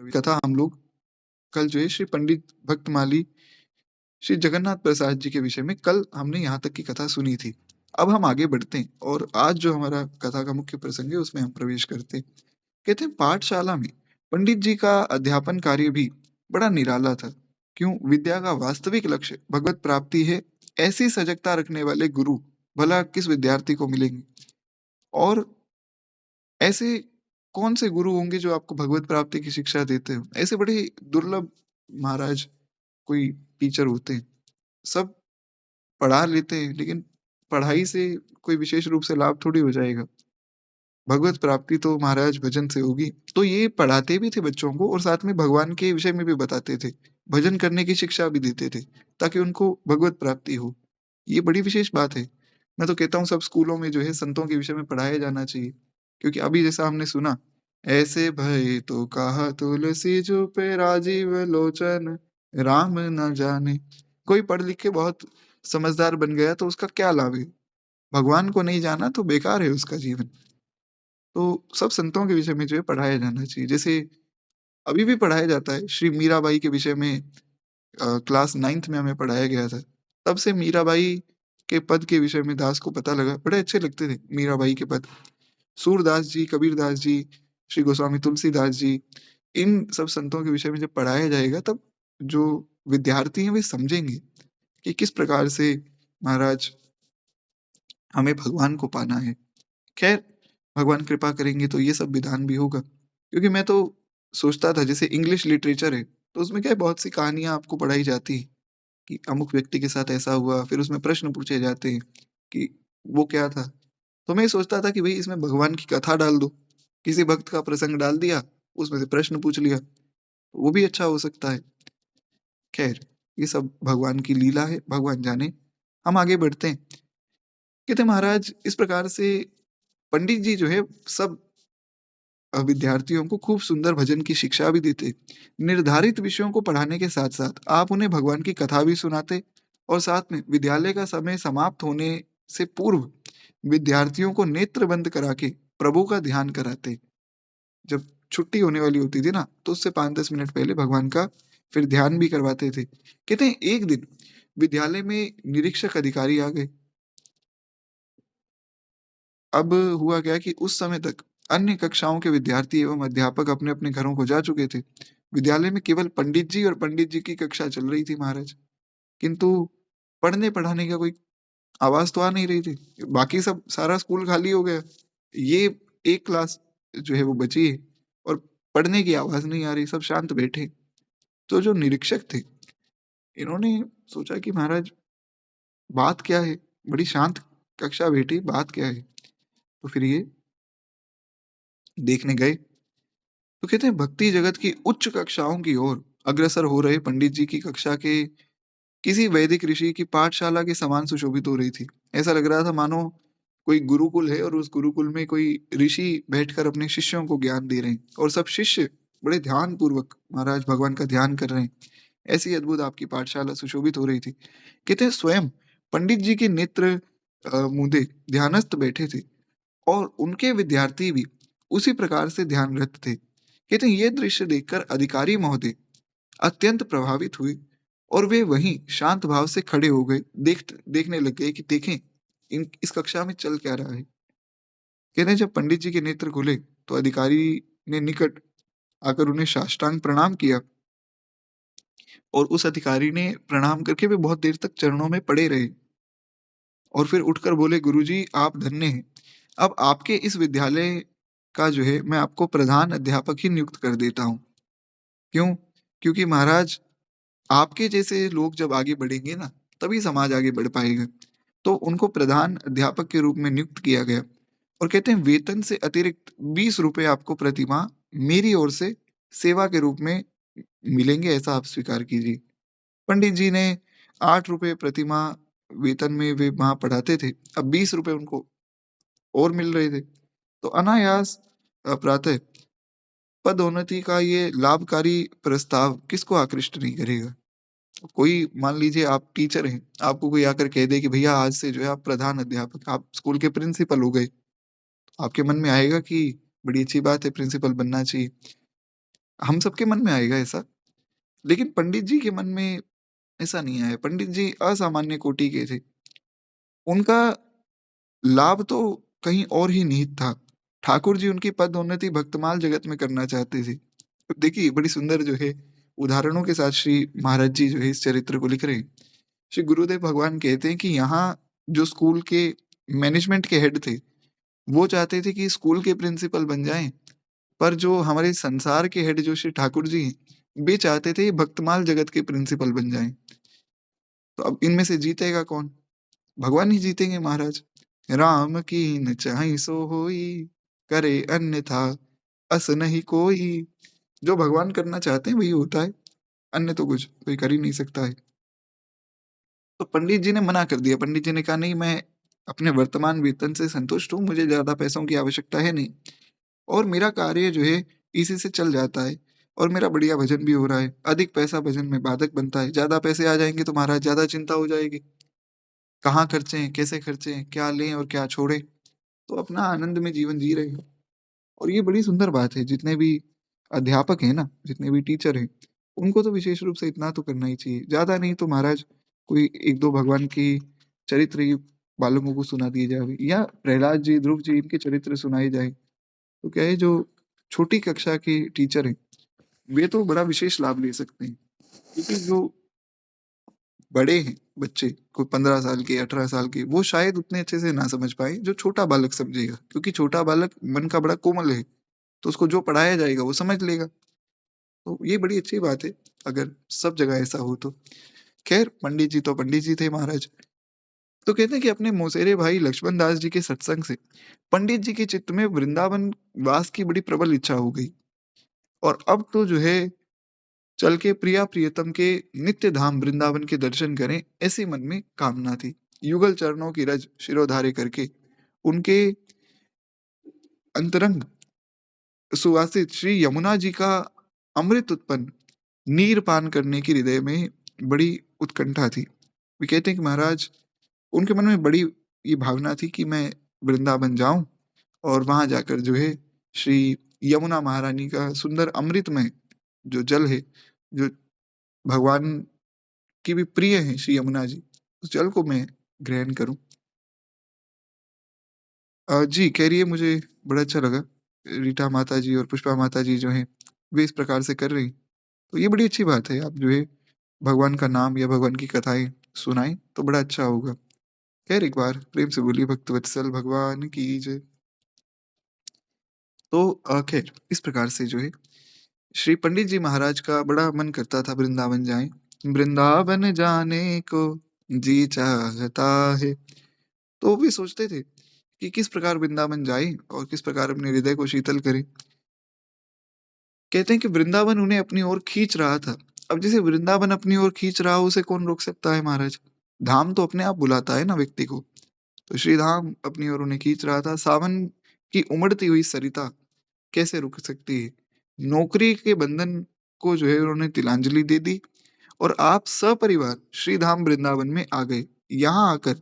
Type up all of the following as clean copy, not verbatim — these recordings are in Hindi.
कथा हम लोग कल जो है श्री पंडित भक्तमाली श्री जगन्नाथ प्रसाद जी के विषय में कल हमने यहाँ तक की कथा सुनी थी। अब हम आगे बढ़ते हैं और आज जो हमारा कथा का मुख्य प्रसंग है उसमें हम प्रवेश करते हैं। कहते हैं पाठशाला में पंडित जी का अध्यापन कार्य भी बड़ा निराला था। क्यों? विद्या का वास्तविक लक्ष्य भगवत प्राप्ति है। ऐसी सजगता रखने वाले गुरु भला किस विद्यार्थी को मिलेंगे? और ऐसे कौन से गुरु होंगे जो आपको भगवत प्राप्ति की शिक्षा देते हो? ऐसे बड़े दुर्लभ महाराज कोई टीचर होते हैं। सब पढ़ा लेते हैं, लेकिन पढ़ाई से कोई विशेष रूप से लाभ थोड़ी हो जाएगा। भगवत प्राप्ति तो महाराज भजन से होगी। तो ये पढ़ाते भी थे बच्चों को और साथ में भगवान के विषय में भी बताते थे। भजन करने की शिक्षा भी देते थे, ताकि उनको भगवत प्राप्ति हो। ये बड़ी विशेष बात है। मैं तो कहता हूँ सब स्कूलों में जो है संतों के विषय में पढ़ाया जाना चाहिए। क्योंकि अभी जैसा हमने सुना, ऐसे भय तो कहा तुलसी चुपे राजीव लोचन, राम न जाने। कोई पढ़ लिख के बहुत समझदार बन गया तो उसका क्या लाभ है? भगवान को नहीं जाना तो बेकार है उसका जीवन। तो सब संतों के विषय में जो है पढ़ाया जाना चाहिए। जैसे अभी भी पढ़ाया जाता है, श्री मीराबाई के विषय में क्लास 9th में हमें पढ़ाया गया था। तब से मीराबाई के पद के विषय में दास को पता लगा, बड़े अच्छे लगते थे मीराबाई के पद। सूरदास जी, कबीरदास जी, श्री गोस्वामी तुलसीदास जी, इन सब संतों के विषय में जब पढ़ाया जाएगा तब जो विद्यार्थी हैं वे समझेंगे कि किस प्रकार से महाराज हमें भगवान को पाना है। खैर, भगवान कृपा करेंगे तो ये सब विधान भी होगा। क्योंकि मैं तो सोचता था जैसे इंग्लिश लिटरेचर है, तो उसमें क्या है बहुत सी कहानियाँ आपको पढ़ाई जाती हैं कि अमुक व्यक्ति के साथ ऐसा हुआ, फिर उसमें प्रश्न पूछे जाते हैं कि वो क्या था? तो मैं ये सोचता था कि भई इसमें भगवान की कथा डाल दो, किसी भक्त का प्रसंग डाल दिया, उसमें से प्रश्न पूछ लिया, वो भी अच्छा हो सकता है। खैर, ये सब भगवान की लीला है, भगवान जाने। हम आगे बढ़ते हैं। कहते हैं महाराज इस प्रकार से पंडित जी जो है सब विद्यार्थियों को खूब सुंदर भजन की शिक्षा भी देते। निर्धारित विषयों को पढ़ाने के साथ-साथ आप उन्हें भगवान की कथा भी सुनाते और साथ में विद्यालय का समय समाप्त होने से पूर्व विद्यार्थियों को नेत्र बंद करा के प्रभु का ध्यान कराते। जब छुट्टी होने वाली होती थी ना, तो उससे 5-10 मिनट पहले भगवान का फिर ध्यान भी करवाते थे। कहते हैं एक दिन विद्यालय में निरीक्षक अधिकारी आ गए। अब हुआ क्या कि उस समय तक अन्य कक्षाओं के विद्यार्थी एवं अध्यापक अपने-अपने घरों को जा चुके थे। विद्यालय में केवल पंडित जी और पंडित जी की कक्षा चल रही थी महाराज। किंतु पढ़ने-पढ़ाने का कोई आवाज़ तो आ नहीं रही थी। बाकी सब सारा स्कूल खाली हो गया। ये एक क्लास जो है वो बची है और पढ़ने की आवाज़ नहीं आ रही, सब शांत बैठे। तो जो निरीक्षक थे, इन्होंने सोचा कि महाराज बात क्या है? बड़ी शांत कक्षा बैठी, बात क्या है? तो फिर ये देखने गए। तो कहते हैं भक्ति जगत की उच्च कक्षाओं की ओर अग्रसर हो रहे पंडित जी की कक्षा के किसी वैदिक ऋषि की पाठशाला के समान सुशोभित हो रही थी। ऐसा लग रहा था मानो कोई गुरुकुल है और उस गुरुकुल में कोई ऋषि बैठकर अपने शिष्यों को ज्ञान दे रहे हैं और सब शिष्य बड़े ध्यान पूर्वक महाराज भगवान का ध्यान कर रहे हैं। ऐसी अद्भुत आपकी पाठशाला सुशोभित हो रही थी। कहते हैं स्वयं पंडित जी के नेत्र मूंदे ध्यानस्थ बैठे थे और उनके विद्यार्थी भी उसी प्रकार से ध्यानरत थे। कहते हैं ये दृश्य देखकर अधिकारी महोदय अत्यंत प्रभावित हुए और वे वहीं शांत भाव से खड़े हो गए। देखने लग गए कि देखें इन इस कक्षा में चल क्या रहा है। कहते हैं जब पंडित जी के नेत्र खुले तो अधिकारी ने निकट आकर उन्हें साष्टांग प्रणाम किया और उस अधिकारी ने प्रणाम करके वे बहुत देर तक चरणों में पड़े रहे और फिर उठकर बोले गुरुजी आप धन्य हैं। अब आपके इस विद्यालय का जो है मैं आपको प्रधान अध्यापक ही नियुक्त कर देता हूँ। क्यों? क्योंकि महाराज आपके जैसे लोग जब आगे बढ़ेंगे ना, तभी समाज आगे बढ़ पाएगा। तो उनको प्रधान अध्यापक के रूप में नियुक्त किया गया और कहते हैं वेतन से अतिरिक्त ₹20 आपको प्रतिमाह मेरी ओर से सेवा के रूप में मिलेंगे, ऐसा आप स्वीकार कीजिए। पंडित जी ने ₹8 प्रतिमाह वेतन में वे वहाँ पढ़ाते थे, अब ₹20 उनको और मिल रहे थे। तो अनायास प्रातः पदोन्नति का ये लाभकारी प्रस्ताव किसको आकृष्ट नहीं करेगा? कोई मान लीजिए आप टीचर हैं, आपको कोई आकर कह दे कि भैया आज से जो है आप प्रधान अध्यापक, आप स्कूल के प्रिंसिपल हो गए। आपके मन में आएगा कि बड़ी अच्छी बात है प्रिंसिपल बनना चाहिए। हम सबके मन में आएगा ऐसा, लेकिन पंडित जी के मन में ऐसा नहीं आया। पंडित जी असामान्य कोटि के थे। उनका लाभ तो कहीं और ही निहित था। ठाकुर जी उनकी पदोन्नति भक्तमाल जगत में करना चाहते थे। देखिए, बड़ी सुंदर जो है उदाहरणों के साथ श्री महाराज जी जो है इस चरित्र को लिख रहे हैं। श्री गुरुदेव भगवान कहते हैं कि यहाँ जो स्कूल के मैनेजमेंट के हेड थे, वो चाहते थे कि स्कूल के प्रिंसिपल बन जाएँ, पर जो हमारे संसार के हेड जो श्री ठाकुर जी हैं, वे चाहते थे भक्तमाल जगत के प्रिंसिपल बन जाएँ। तो अब इनमें से जीतेगा कौन? भगवान ही जीतेंगे महाराज। राम कीन चाहि सो होई, करे अन्यथा अस नहीं कोई। जो भगवान करना चाहते हैं वही होता है, अन्य तो कुछ कोई कर ही नहीं सकता है। तो पंडित जी ने मना कर दिया, पंडित जी ने कहा नहीं, मैं अपने वर्तमान वेतन से संतुष्ट हूँ, मुझे ज़्यादा पैसों की आवश्यकता है नहीं और मेरा कार्य जो है इसी से चल जाता है और मेरा बढ़िया भजन भी हो रहा है। अधिक पैसा भजन में बाधक बनता है, ज़्यादा पैसे आ जाएँगे तो महाराज ज़्यादा चिंता हो जाएगी। कहाँ खर्चें, कैसे खर्चें, क्या लें और क्या छोड़ें? तो अपना आनंद में जीवन जी रहे हैं। और ये बड़ी सुंदर बात है, जितने भी अध्यापक हैं ना, जितने भी टीचर हैं, उनको तो विशेष रूप से इतना तो करना ही चाहिए। ज़्यादा नहीं तो महाराज कोई 1-2 भगवान की चरित्र ही बालकों को सुना दिए जाए या प्रहलाद जी, ध्रुव जी इनके चरित्र सुनाए जाएँ। तो क्या है जो छोटी कक्षा के टीचर हैं, वे तो बड़ा विशेष लाभ ले सकते हैं। क्योंकि जो बड़े हैं बच्चे, कोई 15 साल के, 18 साल के, वो शायद उतने अच्छे से ना समझ पाएँ, जो छोटा बालक समझेगा। क्योंकि छोटा बालक मन का बड़ा कोमल है, तो उसको जो पढ़ाया जाएगा वो समझ लेगा। तो ये बड़ी अच्छी बात है, अगर सब जगह ऐसा हो तो। खैर पंडित जी तो पंडित जी थे महाराज। तो कहते हैं कि अपने मौसेरे भाई लक्ष्मण दास जी के सत्संग से पंडित जी के चित्त में वृंदावन वास की बड़ी प्रबल इच्छा हो गई और अब तो जो है चल के प्रिया प्रियतम के नित्य धाम वृंदावन के दर्शन करें, ऐसी मन में कामना थी। युगल चरणों की रज शिरोधार्य करके उनके अंतरंग सुवासित श्री यमुना जी का अमृत उत्पन्न नीर पान करने की हृदय में बड़ी उत्कंठा थी। वे कहते हैं कि महाराज उनके मन में बड़ी ये भावना थी कि मैं वृंदावन जाऊं और वहां जाकर जो है श्री यमुना महारानी का सुंदर अमृतमय जो जल है, जो भगवान की भी प्रिय है श्री यमुना जी, उस जल को मैं ग्रहण करूं। जी, कह रही है मुझे बड़ा अच्छा लगा। रीटा माता जी और पुष्पा माता जी जो हैं, वे इस प्रकार से कर रही। तो ये बड़ी अच्छी बात है, आप जो है भगवान का नाम या भगवान की कथाएँ सुनाएँ, तो बड़ा अच्छा होगा। खैर एक बार प्रेम से बोलिए भक्तवत्सल भगवान की जय। तो खैर इस प्रकार से जो है श्री पंडित जी महाराज का बड़ा मन करता था वृंदावन जाएँ। वृंदावन जाने को जी चाहता है। तो वे सोचते थे कि किस प्रकार वृंदावन जाएँ और किस प्रकार अपने हृदय को शीतल करें। कहते हैं कि वृंदावन उन्हें अपनी ओर खींच रहा था। अब जैसे वृंदावन अपनी ओर खींच रहा हो, उसे कौन रोक सकता है महाराज? धाम तो अपने आप बुलाता है ना व्यक्ति को। तो श्री धाम अपनी ओर उन्हें खींच रहा था। सावन की उमड़ती हुई सरिता कैसे रुक सकती है? नौकरी के बंधन को जो है उन्होंने तिलांजलि दे दी और आप सपरिवार श्री धाम वृंदावन में आ गए। यहाँ आकर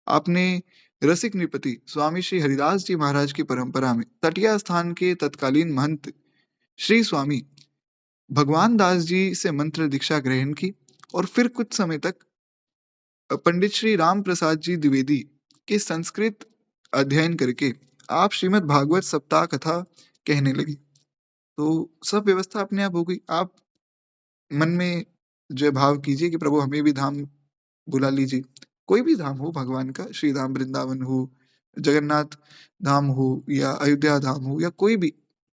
आपने रसिक नृपति स्वामी श्री हरिदास जी महाराज की परंपरा में तटिया स्थान के तत्कालीन महंत श्री स्वामी भगवान दास जी से मंत्र दीक्षा ग्रहण की और फिर कुछ समय तक पंडित श्री राम प्रसाद जी द्विवेदी के संस्कृत अध्ययन करके आप श्रीमद् भागवत सप्ताह कथा कहने लगे। तो सब व्यवस्था अपने आप हो गई। आप मन में जो है भाव कीजिए कि प्रभु हमें भी धाम बुला लीजिए। कोई भी धाम हो भगवान का, श्री धाम वृंदावन हो, जगन्नाथ धाम हो या अयोध्या धाम हो या कोई भी,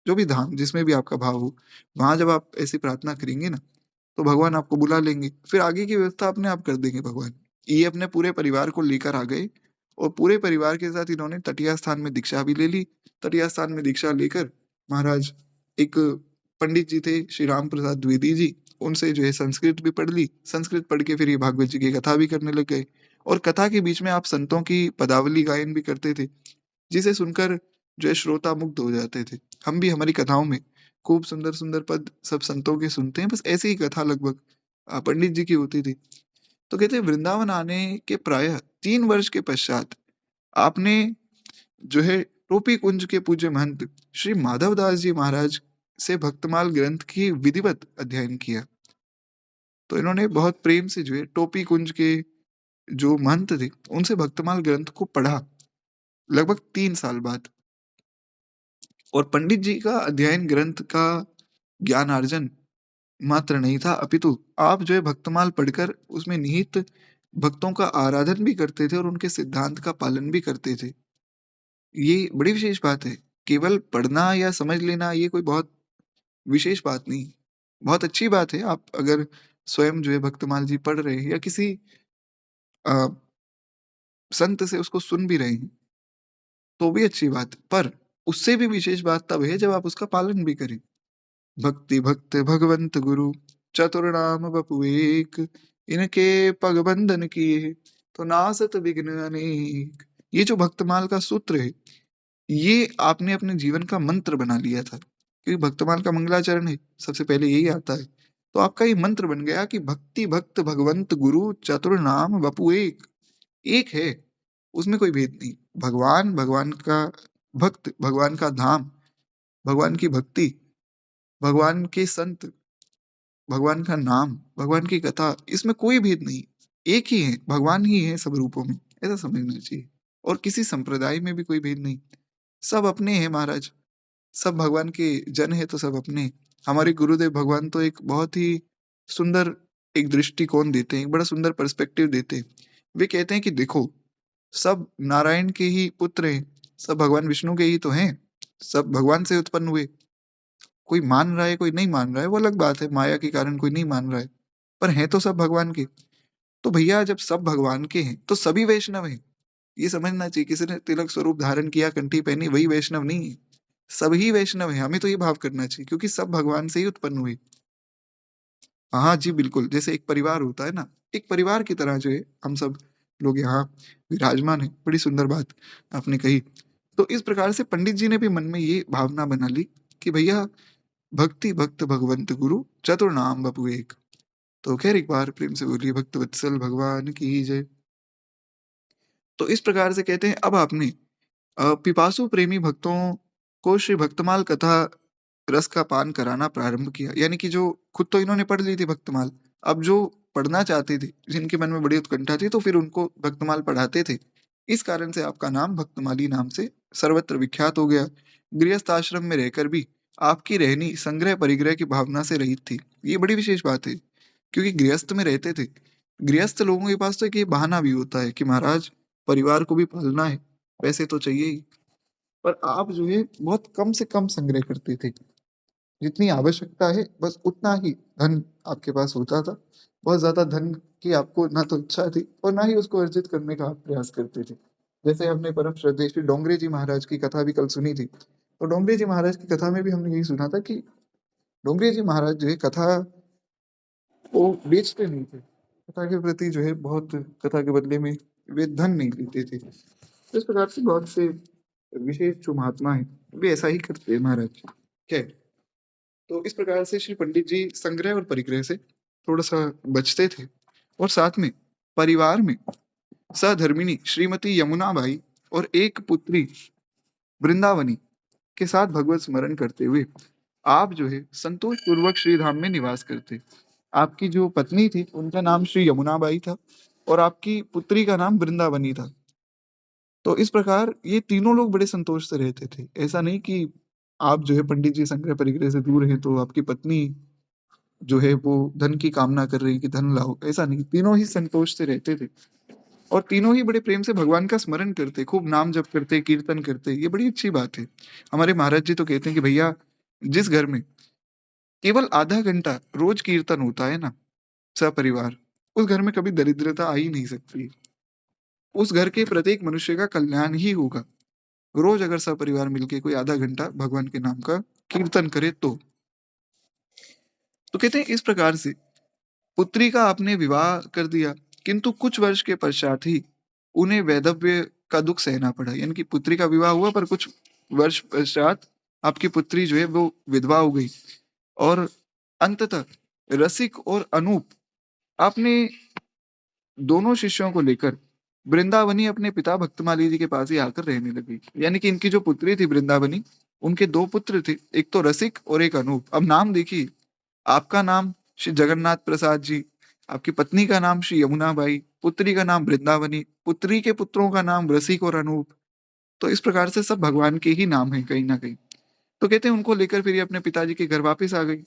जो भी धाम जिसमें भी आपका भाव हो, वहाँ जब आप ऐसी प्रार्थना करेंगे ना, तो भगवान आपको बुला लेंगे। फिर आगे की व्यवस्था अपने आप कर देंगे भगवान। ये अपने पूरे परिवार को लेकर आ गए और पूरे परिवार के साथ इन्होंने तटिया स्थान में दीक्षा भी ले ली। तटिया स्थान में दीक्षा लेकर महाराज एक पंडित जी थे श्री राम प्रसाद द्विवेदी जी, उनसे जो है संस्कृत भी पढ़ ली। संस्कृत पढ़ के फिर ये भागवत जी की कथा भी करने लग गए और कथा के बीच में आप संतों की पदावली गायन भी करते थे, जिसे सुनकर जो है श्रोता मुग्ध हो जाते थे। हम भी हमारी कथाओं में खूब सुंदर-सुंदर पद सब संतों के सुनते हैं, बस ऐसी ही कथा लगभग पंडित जी की होती थी। तो कहते हैं वृंदावन आने के प्रायः 3 वर्ष के पश्चात आपने जो है टोपी कुंज के पूज्य महंत श्री माधवदास जी महाराज से भक्तमाल ग्रंथ की विधिवत अध्ययन किया। तो इन्होंने बहुत प्रेम से जो है टोपी कुंज के जो महंत थे, उनसे भक्तमाल ग्रंथ को पढ़ा, लगभग 3 साल बाद। और पंडित जी का अध्ययन ग्रंथ का ज्ञानार्जन मात्र नहीं था, अपितु आप जो है भक्तमाल पढ़कर उसमें निहित भक्तों का आराधन भी करते थे और उनके सिद्धांत का पालन भी करते थे। ये बड़ी विशेष बात है। केवल पढ़ना या समझ लेना ये कोई बहुत विशेष बात नहीं। बहुत अच्छी बात है आप अगर स्वयं जो है भक्तमाल जी पढ़ रहे हैं या किसी अ, संत से उसको सुन भी रहे हैं, तो भी अच्छी बात है। पर उससे भी विशेष बात तब है जब आप उसका पालन भी करें। भक्ति भक्त भगवंत गुरु चतुर नाम बपु एक, इनके पग बंधन किए तो नासत विघ्न अनेक। ये जो भक्तमाल का सूत्र है, ये आपने अपने जीवन का मंत्र बना लिया था, क्योंकि भक्तमाल का मंगलाचरण है, सबसे पहले यही आता है। तो आपका ये मंत्र बन गया कि भक्ति भक्त भगवंत गुरु चतुर नाम बपु एक। एक है, उसमें कोई भेद नहीं। भगवान, भगवान का भक्त, भगवान का धाम, भगवान की भक्ति, भगवान के संत, भगवान का नाम, भगवान की कथा, इसमें कोई भेद नहीं। एक ही है, भगवान ही है सब रूपों में, ऐसा समझना चाहिए। और किसी संप्रदाय में भी कोई भेद नहीं। सब अपने हैं महाराज, सब भगवान के जन हैं तो सब अपने। हमारे गुरुदेव भगवान तो एक बहुत ही सुंदर एक दृष्टिकोण देते हैं, एक बड़ा सुंदर पर्सपेक्टिव देते हैं। वे कहते हैं कि देखो, सब नारायण के ही पुत्र हैं, सब भगवान विष्णु के ही तो हैं, सब भगवान से उत्पन्न हुए। कोई मान रहा है, कोई नहीं मान रहा है, वो अलग बात है, माया के कारण कोई नहीं मान रहा है, पर हैं तो सब भगवान के। तो भैया जब सब भगवान के हैं, तो सभी वैष्णव हैं, ये समझना चाहिए। किसी ने तिलक स्वरूप धारण किया, कंठी पहनी, वही वैष्णव नहीं है, सभी वैष्णव हैं। हमें तो ये भाव करना चाहिए, क्योंकि सब भगवान से ही उत्पन्न हुए। हाँ जी, बिल्कुल, जैसे एक परिवार होता है ना, एक परिवार की तरह जो है हम सब लोग यहाँ विराजमान हैं। बड़ी सुंदर बात आपने कही। तो इस प्रकार से पंडित जी ने भी मन में ये भावना बना ली कि भैया भक्ति भक्त भगवंत गुरु चतुर नाम बपु एक। तो खैर एक बार प्रेम से बोलिए भक्त वत्सल भगवान की जय। तो इस प्रकार से कहते हैं अब आपने पिपासु प्रेमी भक्तों को श्री भक्तमाल कथा रस का पान कराना प्रारंभ किया। यानी कि जो खुद तो इन्होंने पढ़ ली थी भक्तमाल, अब जो पढ़ना चाहते थे, जिनके मन में बड़ी उत्कंठा थी, तो फिर उनको भक्तमाल पढ़ाते थे। इस कारण से आपका नाम भक्तमाली नाम से सर्वत्र विख्यात हो गया। गृहस्थ आश्रम में रहकर भी आपकी रहनी संग्रह परिग्रह की भावना से रहित थी। ये बड़ी विशेष बात है, क्योंकि गृहस्थ में रहते थे। गृहस्थ लोगों के पास तो एक ये बहाना भी होता है कि महाराज परिवार को भी पालना है, पैसे तो चाहिए ही। पर आप जो है बहुत कम से कम संग्रह करते थे, जितनी आवश्यकता है बस उतना ही धन आपके पास होता था। बहुत ज्यादा धन की आपको ना तो इच्छा थी और ना ही उसको अर्जित करने का आप प्रयास करते थे। जैसे हमने परम श्रद्धेय श्री डोंगरे जी महाराज की कथा भी कल सुनी थी। तो डोंगरे जी महाराज की कथा में भी हमने यही सुना था कि डोंगरे जी महाराज जो है कथा वो बेचते नहीं थे, कथा के प्रति जो है बहुत, कथा के बदले में वे धन नहीं लेते थे। तो इस प्रकार से बहुत से विशेष जो महात्मा है वे ऐसा ही करते हैं महाराज। क्या तो इस प्रकार से श्री पंडित जी संग्रह और परिग्रह से थोड़ा सा बचते थे, और साथ में परिवार में सधर्मिणी श्रीमती यमुना बाई और एक पुत्री वृंदावनी के साथ भगवत स्मरण करते हुए आप जो है संतोष पूर्वक श्री धाम में निवास करते। आपकी जो पत्नी थी उनका नाम श्री यमुना बाई था और आपकी पुत्री का नाम वृंदावनी था। तो इस प्रकार ये तीनों लोग बड़े संतोष से रहते थे। ऐसा नहीं कि आप जो है पंडित जी संग्रह परिग्रह से दूर हैं तो आपकी पत्नी जो है वो धन की कामना कर रही कि धन लाओ, ऐसा नहीं। तीनों ही संतोष से रहते थे और तीनों ही बड़े प्रेम से भगवान का स्मरण करते, खूब नाम जप करते, कीर्तन करते। ये बड़ी अच्छी बात है। हमारे महाराज जी तो कहते हैं कि भैया जिस घर में केवल आधा घंटा रोज कीर्तन होता है ना, सपरिवार, उस घर में कभी दरिद्रता आ ही नहीं सकती। उस घर के प्रत्येक मनुष्य का कल्याण ही होगा। रोज अगर सपरिवार मिलके कोई आधा घंटा भगवान के नाम का कीर्तन करे तो कहते हैं इस प्रकार से पुत्री का आपने विवाह कर दिया, किंतु कुछ वर्ष के पश्चात ही उन्हें वैधव्य का दुख सहना पड़ा। यानी कि पुत्री का विवाह हुआ पर कुछ वर्ष पश्चात आपकी पुत्री जो है वो विधवा हो गई, और अंततः रसिक और अनूप आपने दोनों शिष्यों को लेकर वृंदावनी अपने पिता भक्तमाली जी के पास ही आकर रहने लगी। यानी कि इनकी जो पुत्री थी वृंदावनी, उनके 2 पुत्र थे, एक तो रसिक और एक अनूप। अब नाम देखिए, आपका नाम श्री जगन्नाथ प्रसाद जी, आपकी पत्नी का नाम श्री यमुना बाई, पुत्री का नाम वृंदावनी, पुत्री के पुत्रों का नाम रसिक और अनूप। तो इस प्रकार से सब भगवान के ही नाम हैं कहीं न कहीं। तो कहते हैं उनको लेकर फिर ये अपने पिताजी के घर वापस आ गई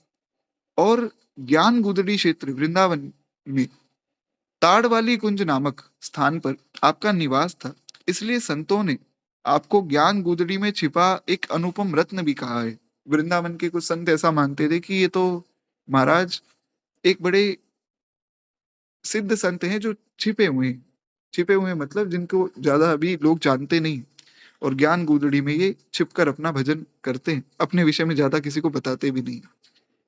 और ज्ञान गुदड़ी क्षेत्र वृंदावन में ताड़वाली कुंज नामक स्थान पर आपका निवास था। इसलिए संतों ने आपको ज्ञान गुदड़ी में छिपा एक अनुपम रत्न भी कहा है। वृंदावन के कुछ संत ऐसा मानते थे कि ये तो महाराज एक बड़े सिद्ध संत हैं जो छिपे हुए हैं। छिपे हुए हैं मतलब जिनको ज़्यादा अभी लोग जानते नहीं और ज्ञान गुदड़ी में ये छिपकर अपना भजन करते हैं। अपने विषय में ज़्यादा किसी को बताते भी नहीं।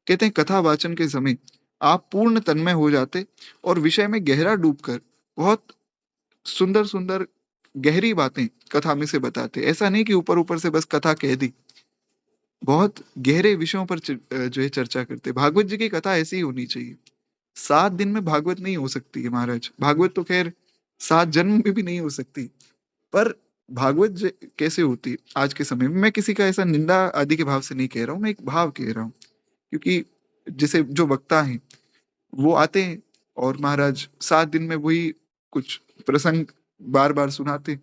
कहते हैं कथा वाचन के समय आप पूर्ण तन्मय हो जाते और विषय में गहरा डूबकर बहुत सुंदर-सुंदर गहरी बातें कथा में से बताते। ऐसा नहीं कि ऊपर-ऊपर से बस कथा कह दी। बहुत गहरे विषयों पर जो है चर्चा करते। भागवत जी की कथा ऐसी ही होनी चाहिए। 7 दिन में भागवत नहीं हो सकती है महाराज। भागवत तो ख़ैर 7 जन्म में भी नहीं हो सकती। पर भागवत कैसे होती है आज के समय में? मैं किसी का ऐसा निंदा आदि के भाव से नहीं कह रहा हूँ, मैं एक भाव कह रहा हूँ। क्योंकि जैसे जो वक्ता हैं, वो आते हैं और महाराज 7 दिन में वही कुछ प्रसंग बार-बार सुनाते हैं।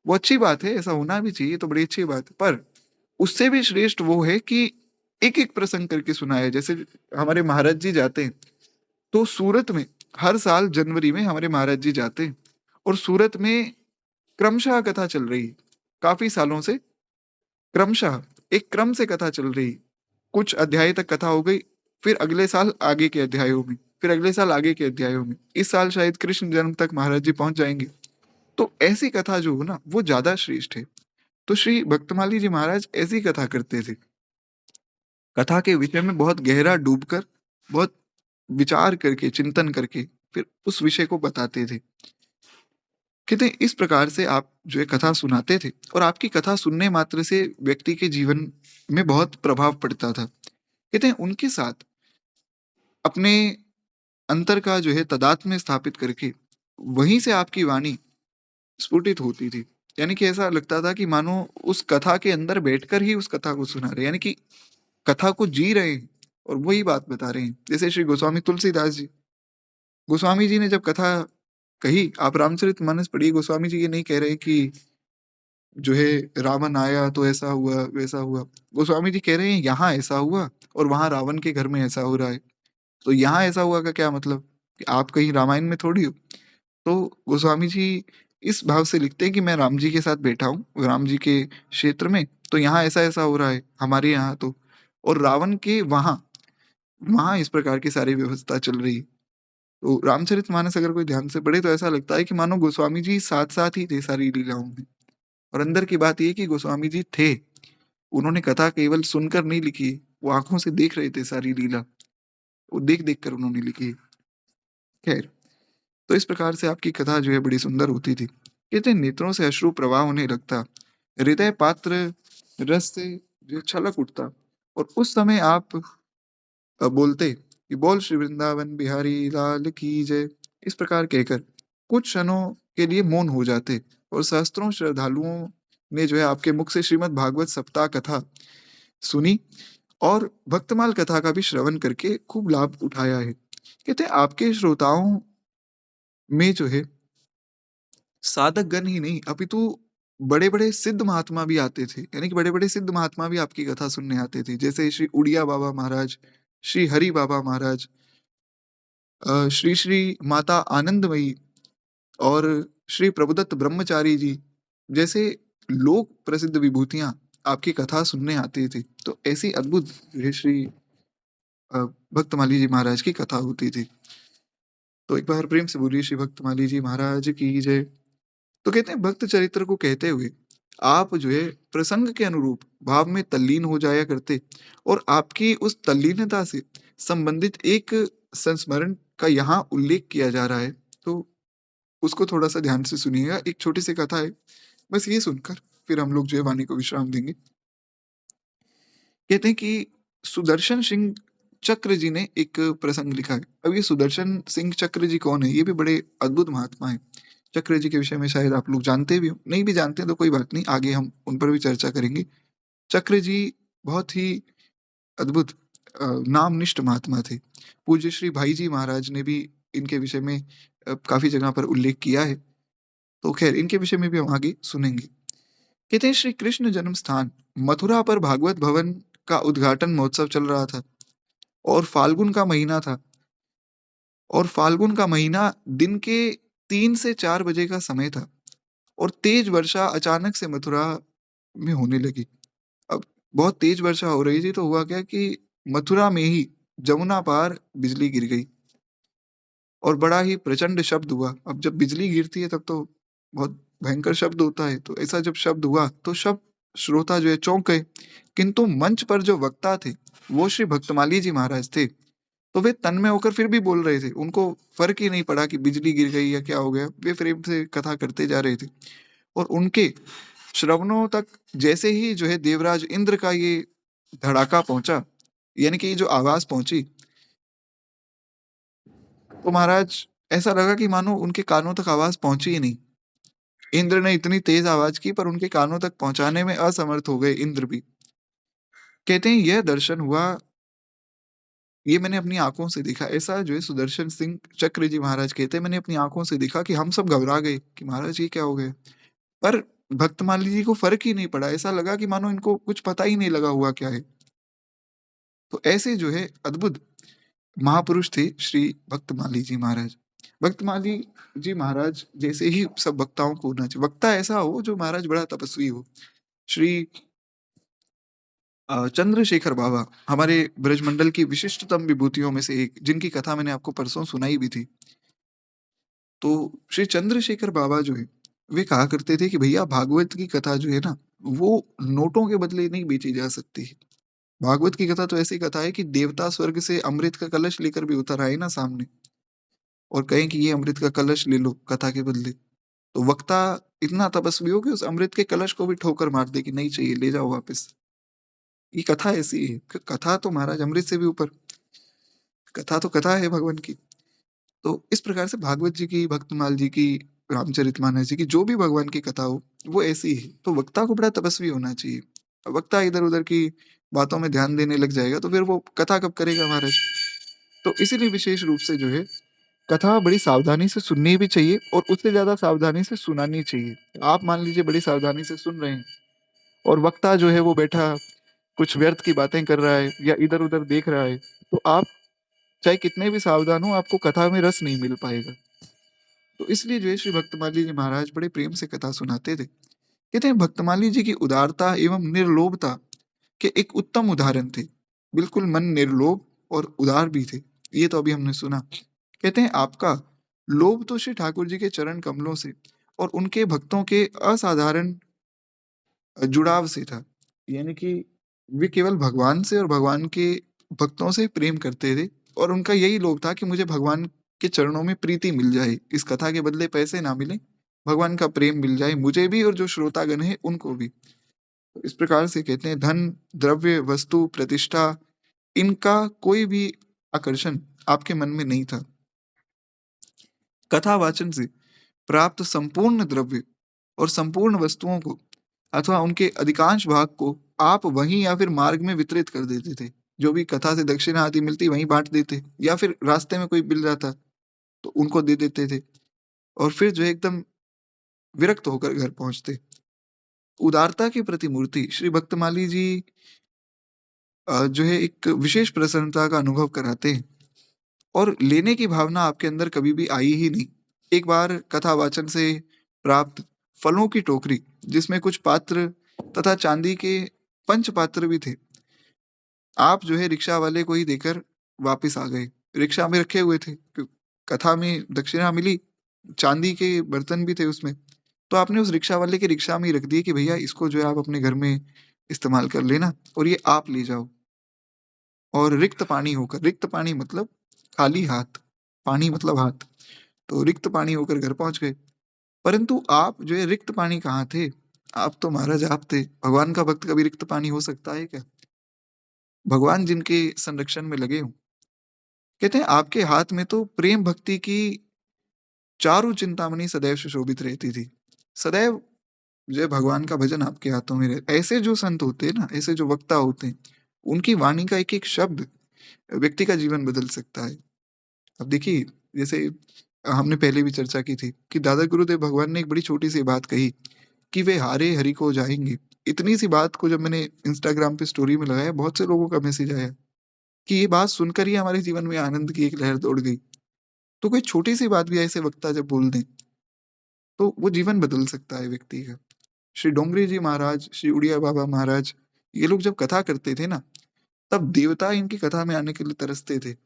वो अच्छी बात है, ऐसा होना भी चाहिए, तो बड़ी अच्छी बात है। पर उससे भी श्रेष्ठ वो है कि एक-एक प्रसंग करके सुनाया। जैसे हमारे महाराज जी जाते हैं, तो सूरत में हर साल जनवरी में हमारे महाराज जी जाते हैं और सूरत में क्रमशः कथा चल रही है। काफ़ी सालों से क्रमशः एक क्रम से कथा चल रही है। कुछ अध्याय तक कथा हो गई, फिर अगले साल आगे के अध्यायों में, फिर अगले साल आगे के अध्यायों में। इस साल शायद कृष्ण जन्म तक महाराज जी पहुँच जाएँगे। तो ऐसी कथा जो हो ना, वो ज़्यादा श्रेष्ठ है। तो श्री भक्तमाली जी महाराज ऐसी कथा करते थे। कथा के विषय में बहुत गहरा डूबकर, बहुत विचार करके, चिंतन करके, फिर उस विषय को बताते थे। कहते हैं इस प्रकार से आप जो है कथा सुनाते थे और आपकी कथा सुनने मात्र से व्यक्ति के जीवन में बहुत प्रभाव पड़ता था। कहते हैं उनके साथ अपने अंतर का जो है तादात्म्य स्थापित करके, वहीं से आपकी वाणी स्फुटित होती थी। यानी कि ऐसा लगता था कि मानो उस कथा के अंदर बैठकर ही उस कथा को सुना रहे हैं। यानी कि कथा को जी रहे हैं और वही बात बता रहे हैं। जैसे श्री गोस्वामी तुलसीदास जी, गोस्वामी जी ने जब कथा कही, आप रामचरितमानस पढ़िए, गोस्वामी जी ये नहीं कह रहे कि जो है रावण आया तो ऐसा हुआ, वैसा हुआ। गोस्वामी जी कह रहे हैं यहाँ ऐसा हुआ और वहाँ रावण के घर में ऐसा हो रहा है। तो यहाँ ऐसा हुआ का क्या मतलब? कि आप कहीं रामायण में थोड़ी हो। तो गोस्वामी जी इस भाव से लिखते हैं कि मैं राम जी के साथ बैठा हूँ, राम जी के क्षेत्र में, तो यहाँ ऐसा-ऐसा हो रहा है, हमारे यहाँ तो। और रावण के वहाँ, वहाँ इस प्रकार की सारी व्यवस्था चल रही है। तो रामचरितमानस अगर कोई ध्यान से पढ़े तो ऐसा लगता है कि मानो गोस्वामी जी साथ-साथ ही थे सारी लीलाओं में। और अंदर की बात ये है कि गोस्वामी जी थे। उन्होंने कथा केवल सुनकर नहीं लिखी, वो आँखों से देख रहे थे सारी लीला। वो देख-देख कर उन्होंने लिखी है। खैर, तो इस प्रकार से आपकी कथा जो है बड़ी सुंदर होती थी। कहते हैं नेत्रों से अश्रु प्रवाह होने लगता, हृदय पात्र रस से जो छलक उठता और उस समय आप बोलते कि बोल श्री वृंदावन बिहारी लाल की जय। इस प्रकार कहकर कुछ क्षणों के लिए मौन हो जाते और सहस्त्रों श्रद्धालुओं ने जो है आपके मुख से श्रीमद् भागवत सप्ताह कथा सुनी और भक्तमाल कथा का भी श्रवण करके खूब लाभ उठाया है। कहते हैं आपके श्रोताओं में जो है साधक गण ही नहीं अपितु बड़े-बड़े सिद्ध महात्मा भी आते थे। यानी कि बड़े-बड़े सिद्ध महात्मा भी आपकी कथा सुनने आते थे। जैसे श्री उड़िया बाबा महाराज, श्री हरि बाबा महाराज, श्री श्री माता आनंदमयी और श्री प्रभुदत्त ब्रह्मचारी जी जैसे लोक प्रसिद्ध विभूतियाँ आपकी कथा सुनने आते थे। तो ऐसी अद्भुत ये श्री अ, भक्तमाली जी महाराज की कथा होती थी। तो एक बार प्रेम से बोलिए श्री भक्तमाली जी महाराज की जय। तो कहते हैं भक्त चरित्र को कहते हुए आप जो है प्रसंग के अनुरूप भाव में तल्लीन हो जाया करते और आपकी उस तल्लीनता से संबंधित एक संस्मरण का यहाँ उल्लेख किया जा रहा है। तो उसको थोड़ा-सा ध्यान से सुनिएगा। एक छोटी-सी कथा है, बस ये सुनकर फिर हम लोग जो है वाणी को विश्राम देंगे। कहते हैं कि सुदर्शन सिंह चक्र जी ने एक प्रसंग लिखा है। अब ये सुदर्शन सिंह चक्र जी कौन है? ये भी बड़े अद्भुत महात्मा हैं। चक्र जी के विषय में शायद आप लोग जानते भी हो, नहीं भी जानते हैं तो कोई बात नहीं, आगे हम उन पर भी चर्चा करेंगे। चक्र जी बहुत ही अद्भुत नामनिष्ठ महात्मा थे। पूज्य श्री भाई जी महाराज ने भी इनके विषय में काफ़ी जगह पर उल्लेख किया है। तो ख़ैर इनके विषय में भी हम आगे सुनेंगे। कहते हैं श्री कृष्ण जन्म स्थान मथुरा पर भागवत भवन का उद्घाटन महोत्सव चल रहा था और फाल्गुन का महीना था और फाल्गुन का महीना दिन के 3 से 4 बजे का समय था और तेज़ वर्षा अचानक से मथुरा में होने लगी। अब बहुत तेज़ वर्षा हो रही थी तो हुआ क्या कि मथुरा में ही जमुना पार बिजली गिर गई और बड़ा ही प्रचंड शब्द हुआ। अब जब बिजली गिरती है तब तो बहुत भयंकर शब्द होता है, तो ऐसा जब शब्द हुआ तो सब श्रोता जो है चौंक गए। किंतु मंच पर जो वक्ता थे, वो श्री भक्तमाली जी महाराज थे। तो वे तन्मय होकर फिर भी बोल रहे थे। उनको फ़र्क ही नहीं पड़ा कि बिजली गिर गई या क्या हो गया। वे प्रेम से कथा करते जा रहे थे और उनके श्रवणों तक जैसे ही जो है देवराज इंद्र का ये धड़ाका पहुँचा, यानी कि ये जो आवाज़ पहुँची, तो महाराज ऐसा लगा कि मानो उनके कानों तक आवाज़ पहुँची ही नहीं। इंद्र ने इतनी तेज़ आवाज़ की पर उनके कानों तक पहुँचाने में असमर्थ हो गए इंद्र भी। कहते हैं यह दर्शन हुआ, ये मैंने अपनी आँखों से देखा। ऐसा जो है सुदर्शन सिंह चक्र जी महाराज कहते हैं मैंने अपनी आँखों से देखा कि हम सब घबरा गए कि महाराज ये क्या हो गया? पर भक्तमाली जी को फ़र्क ही नहीं पड़ा। ऐसा लगा कि मानो इनको कुछ पता ही नहीं लगा हुआ क्या है। तो ऐसे जो है अद्भुत महापुरुष थे श्री भक्तमाली जी महाराज। भक्तमाली जी महाराज जैसे ही सब वक्ताओं को होना चाहिए। वक्ता ऐसा हो जो महाराज बड़ा तपस्वी हो। श्री चंद्रशेखर बाबा हमारे ब्रजमंडल की विशिष्टतम विभूतियों में से एक, जिनकी कथा मैंने आपको परसों सुनाई भी थी। तो श्री चंद्रशेखर बाबा जो है, वे कहा करते थे कि भैया भागवत की कथा जो है ना, वो नोटों के बदले नहीं बेची जा सकती है। भागवत की कथा तो ऐसी कथा है कि देवता स्वर्ग से अमृत का कलश लेकर भी उतर आए ना सामने और कहें कि ये अमृत का कलश ले लो कथा के बदले, तो वक्ता इतना तपस्वी हो कि उस अमृत के कलश को भी ठोकर मार दे कि नहीं चाहिए, ले जाओ वापस। ये कथा ऐसी है। कथा तो महाराज अमृत से भी ऊपर, कथा तो कथा है भगवान की। तो इस प्रकार से भागवत जी की, भक्तमाल जी की, रामचरितमानस जी की जो भी भगवान की कथा हो, वो ऐसी है। तो वक्ता को बड़ा तपस्वी होना चाहिए। वक्ता इधर-उधर की बातों में ध्यान देने लग जाएगा तो फिर वो कथा कब करेगा महाराज? तो इसीलिए विशेष रूप से जो है कथा बड़ी सावधानी से सुननी भी चाहिए और उससे ज़्यादा सावधानी से सुनानी चाहिए। आप मान लीजिए बड़ी सावधानी से सुन रहे हैं और वक्ता जो है वो बैठा कुछ व्यर्थ की बातें कर रहा है या इधर-उधर देख रहा है, तो आप चाहे कितने भी सावधान हो, आपको कथा में रस नहीं मिल पाएगा। तो इसलिए जो है श्री भक्तमाली जी महाराज बड़े प्रेम से कथा सुनाते थे। कहते हैं भक्तमाली जी की उदारता एवं निर्लोभता के एक उत्तम उदाहरण थे। बिल्कुल मन निर्लोभ और उदार भी थे। ये तो अभी हमने सुना। कहते हैं आपका लोभ तो श्री ठाकुर जी के चरण कमलों से और उनके भक्तों के असाधारण जुड़ाव से था। यानी कि वे केवल भगवान से और भगवान के भक्तों से प्रेम करते थे और उनका यही लोभ था कि मुझे भगवान के चरणों में प्रीति मिल जाए। इस कथा के बदले पैसे ना मिलें, भगवान का प्रेम मिल जाए मुझे भी और जो श्रोतागण हैं उनको भी। तो इस प्रकार से कहते हैं धन, द्रव्य, वस्तु, प्रतिष्ठा इनका कोई भी आकर्षण आपके मन में नहीं था। कथा वाचन से प्राप्त संपूर्ण द्रव्य और संपूर्ण वस्तुओं को अथवा उनके अधिकांश भाग को आप वहीं या फिर मार्ग में वितरित कर देते थे। जो भी कथा से दक्षिणा आदि मिलती वहीं बाँट देते या फिर रास्ते में कोई मिल जाता तो उनको दे देते थे और फिर जो है एकदम विरक्त होकर घर पहुँचते। उदारता की प्रतिमूर्ति श्री भक्तमाली जी जो है एक विशेष प्रसन्नता का अनुभव कराते हैं और लेने की भावना आपके अंदर कभी भी आई ही नहीं। एक बार कथा वाचन से प्राप्त फलों की टोकरी जिसमें कुछ पात्र तथा चांदी के पंच पात्र भी थे। आप जो है रिक्शा वाले को ही देकर वापस आ गए। रिक्शा में रखे हुए थे। कथा में दक्षिणा मिली, चांदी के बर्तन भी थे उसमें। तो आपने उस रिक्शा वाले के रिक्शा में ही रख दिए कि भैया इसको जो है आप अपने घर में इस्तेमाल कर लेना और ये आप ले जाओ। और रिक्त पानी होकर, रिक्त पानी मतलब खाली हाथ, पानी मतलब हाथ। तो रिक्त पानी होकर घर पहुँच गए। परंतु आप जो है रिक्त पानी कहाँ थे? आप तो महाराज आप थे। भगवान का भक्त कभी रिक्त पानी हो सकता है क्या? भगवान जिनके संरक्षण में लगे हों। कहते हैं आपके हाथ में तो प्रेम भक्ति की चारु चिंतामणि सदैव सुशोभित रहती थी। सदैव जय भगवान का भजन आपके हाथों में रहे। ऐसे जो संत होते हैं ना, ऐसे जो वक्ता होते हैं, उनकी वाणी का एक-एक शब्द व्यक्ति का जीवन बदल सकता है। अब देखिए, जैसे हमने पहले भी चर्चा की थी कि दादा गुरुदेव भगवान ने एक बड़ी छोटी-सी बात कही कि वे हारे हरि को जाएँगे। इतनी सी बात को जब मैंने इंस्टाग्राम पे स्टोरी में लगाया, बहुत से लोगों का मैसेज आया कि ये बात सुनकर ही हमारे जीवन में आनंद की एक लहर दौड़ गई। तो कोई छोटी-सी बात भी ऐसे वक्ता जब बोल दें, तो वो जीवन बदल सकता है व्यक्ति का। श्री डोंगरी जी महाराज, श्री उड़िया बाबा महाराज, ये लोग जब कथा करते थे ना, तब देवता इनकी कथा में आने के लिए तरसते थे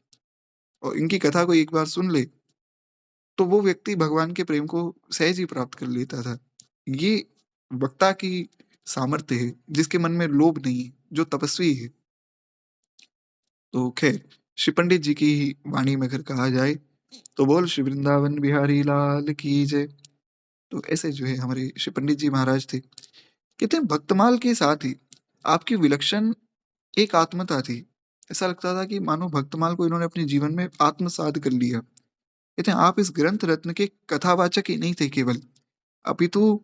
और इनकी कथा को एक बार सुन ले, तो वो व्यक्ति भगवान के प्रेम को सहज ही प्राप्त कर लेता था। ये वक्ता की सामर्थ्य है, जिसके मन में लोभ नहीं है, जो तपस्वी है। तो खैर, श्री पंडित जी की ही वाणी में अगर कहा जाए, तो बोल श्री वृंदावन बिहारी लाल की जय। तो ऐसे जो है हमारे श्री पंडित जी महाराज थे। कहते हैं भक्तमाल के साथ ही आपकी विलक्षण एक आत्मता थी। ऐसा लगता था कि मानो भक्तमाल को इन्होंने अपने जीवन में आत्मसात कर लिया। कहते हैं आप इस ग्रंथ रत्न के कथावाचक ही नहीं थे केवल, अपितु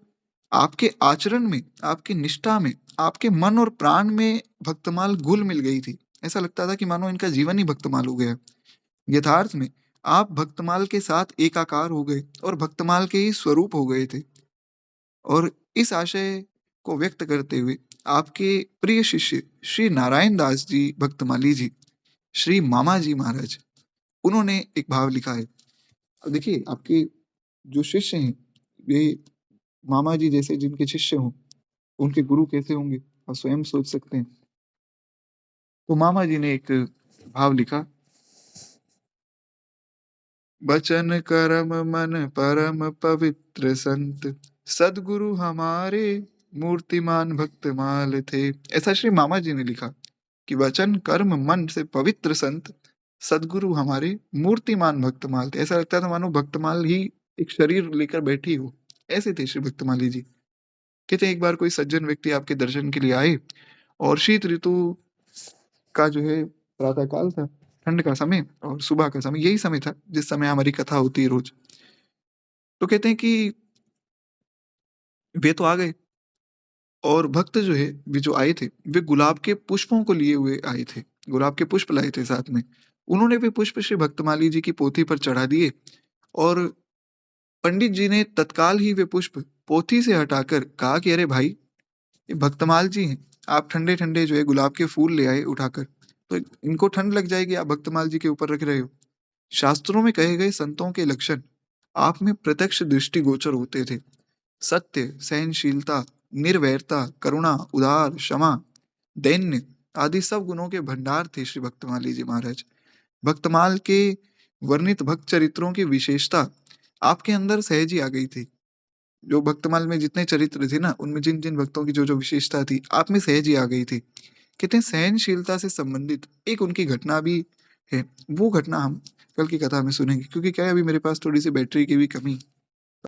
आपके आचरण में, आपकी निष्ठा में, आपके मन और प्राण में भक्तमाल घुल-मिल गई थी। ऐसा लगता था कि मानो इनका जीवन ही भक्तमाल हो गया। यथार्थ में आप भक्तमाल के साथ एकाकार हो गए और भक्तमाल के ही स्वरूप हो गए थे। और इस आशय को व्यक्त करते हुए आपके प्रिय शिष्य श्री नारायण दास जी भक्तमाली जी, श्री मामा जी महाराज, उन्होंने एक भाव लिखा है। अब देखिए आपके जो शिष्य हैं, वे मामा जी जैसे जिनके शिष्य हों, उनके गुरु कैसे होंगे? आप स्वयं सोच सकते हैं। तो मामा जी ने एक भाव लिखा, बचन कर्म मन परम पवित्र संत, सद्गुरु हमारे मूर्तिमान भक्तमाल थे। ऐसा श्री मामा जी ने लिखा कि वचन कर्म मन से पवित्र संत, सद्गुरु हमारे मूर्तिमान भक्तमाल थे। ऐसा लगता था मानो भक्तमाल ही एक शरीर लेकर बैठी हो। ऐसे थे श्री भक्तमाली जी। कहते हैं एक बार कोई सज्जन व्यक्ति आपके दर्शन के लिए आए और शीत ऋतु का जो है प्रातः काल था, ठंड का समय और सुबह का समय, यही समय था जिस समय हमारी कथा होती है रोज। तो कहते हैं कि वे तो आ गए और भक्त जो है, वे जो आए थे, वे गुलाब के पुष्पों को लिए हुए आए थे। गुलाब के पुष्प लाए थे साथ में। उन्होंने वे पुष्प श्री भक्तमाली जी की पोथी पर चढ़ा दिए और पंडित जी ने तत्काल ही वे पुष्प पोथी से हटाकर कहा कि अरे भाई, ये भक्तमाल जी हैं। आप ठंडे-ठंडे जो है गुलाब के फूल ले आए उठाकर। तो इनको ठंड लग जाएगी, आप भक्तमाल जी के ऊपर रख रहे हो। शास्त्रों में कहे गए संतों के लक्षण आप में प्रत्यक्ष दृष्टिगोचर होते थे। सत्य, सहनशीलता, निर्वैरता, करुणा, उदार, क्षमा, दैन्य आदि सब गुणों के भंडार थे श्री भक्तमाली जी महाराज। भक्तमाल के वर्णित भक्त चरित्रों की विशेषता आपके अंदर सहज ही आ गई थी। जो भक्तमाल में जितने चरित्र थे ना, उनमें जिन-जिन भक्तों की जो-जो विशेषता थी, आप में सहज ही आ गई थी। कहते हैं सहनशीलता से संबंधित एक उनकी घटना भी है। वो घटना हम कल की कथा में सुनेंगे क्योंकि क्या है अभी मेरे पास थोड़ी-सी बैटरी की भी कमी